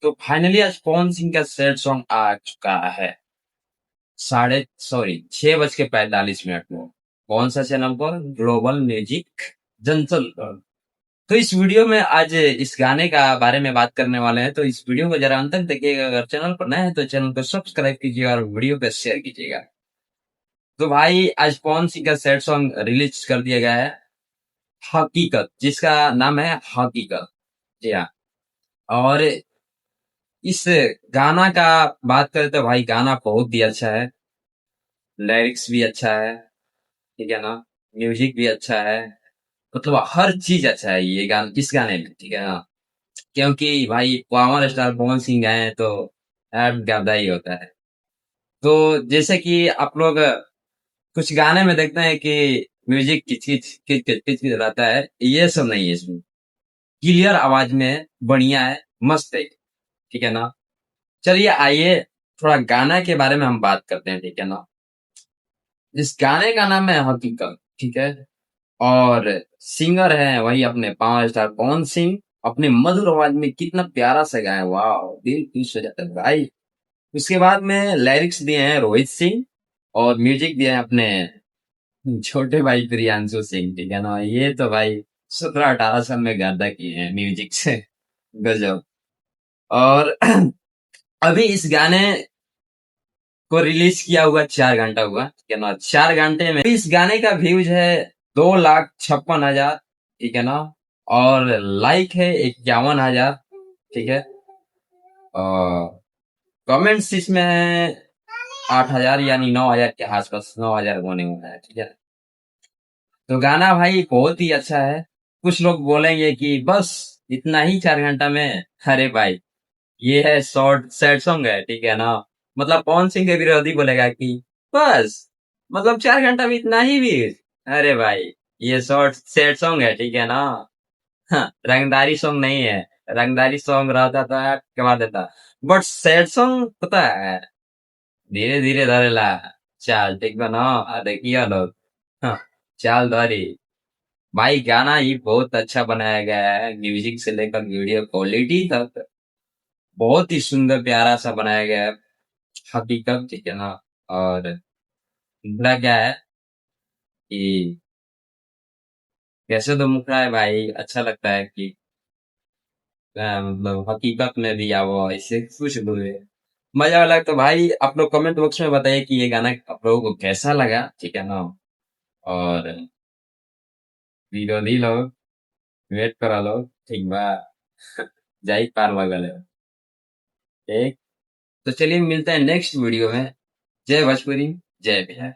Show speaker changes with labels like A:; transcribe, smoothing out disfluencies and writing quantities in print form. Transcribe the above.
A: तो फाइनली आज पवन सिंह का सैड सॉन्ग आ चुका है। साढ़े सॉरी 6:45 में। कौन सा चैनल पर? ग्लोबल म्यूजिक जनसल पर। तो इस वीडियो में आज इस गाने का बारे में बात करने वाले हैं, तो इस वीडियो को जरा अंत तक देखिएगा। अगर चैनल पर नए हैं तो चैनल को सब्सक्राइब कीजिएगा और वीडियो को शेयर कीजिएगा। तो भाई आज पवन सिंह का सैड सॉन्ग रिलीज कर दिया गया है, हकीकत, जिसका नाम है हकीकत। जी हाँ। और इस गाना का बात करें तो भाई गाना बहुत ही अच्छा है, लिरिक्स भी अच्छा है, ठीक है ना, म्यूजिक भी अच्छा है, मतलब हर चीज अच्छा है ये गान इस गाने में, ठीक है ना। क्योंकि भाई पावर स्टार पवन सिंह आए हैं तो ऐड ज्यादा ही होता है। तो जैसे कि आप लोग कुछ गाने में देखते हैं कि म्यूजिक किच किच किच किच किच किच रहता है, ये सब नहीं है इसमें। क्लियर आवाज में बढ़िया है, मस्त है, ठीक है ना। चलिए आइए थोड़ा गाना के बारे में हम बात करते हैं, ठीक है ना। इस गाने का नाम है हकीकत, ठीक है। और सिंगर है वही अपने पावर स्टार पवन सिंह। अपने मधुर आवाज में कितना प्यारा सा गाया, वाह, दिल खुश हो जाता है भाई। उसके बाद में लिरिक्स दिए हैं रोहित सिंह, और म्यूजिक दिए हैं अपने छोटे भाई प्रियांशु सिंह, ठीक है ना। ये तो भाई 17-18 साल में गादा किए हैं म्यूजिक से, गजब। और अभी इस गाने को रिलीज किया हुआ 4 घंटा हुआ, ठीक है ना। 4 घंटे में इस गाने का व्यूज है 2,56,000, ठीक है ना। और लाइक है 51,000, ठीक है। और कमेंट्स इसमें है 8,000, यानी 9,000 के आसपास, 9,000 होने वाला है, ठीक है। तो गाना भाई बहुत ही अच्छा है। कुछ लोग बोलेंगे कि बस इतना ही 4 घंटा में। अरे भाई ये है शॉर्ट सैड सॉन्ग है, ठीक है ना। मतलब पवन सिंह के विरोधी बोलेगा कि बस, मतलब 4 घंटा में इतना ही भी। अरे भाई ये शॉर्ट सैड सॉन्ग है, ठीक है ना। हाँ, रंगदारी सॉन्ग नहीं है। रंगदारी सॉन्ग रहता तो यार कमा देता। बट सैड सॉन्ग पता है, धीरे धीरे धरेला चाल, ठीक बा ना। देखिए लोग, हाँ, चाल धरी। भाई गाना ही बहुत अच्छा बनाया गया है, म्यूजिक से लेकर वीडियो क्वालिटी तक बहुत ही सुंदर प्यारा सा बनाया गया है, हकीकत, ठीक है ना। और दूसरा क्या है कि कैसे तो मुखड़ा है भाई, अच्छा लगता है कि मतलब हकीकत में भी आवो ऐसे कुछ बोले, मजा वाला। तो भाई आप लोग कमेंट बॉक्स में बताइए कि ये गाना आप लोगों को कैसा लगा, ठीक है ना। और विरोधी लोग वेट करा लो, ठीक बा। जाई पार लगल है, ठीक। तो चलिए मिलते हैं नेक्स्ट वीडियो में। जय भोजपुरी, जय बिहार।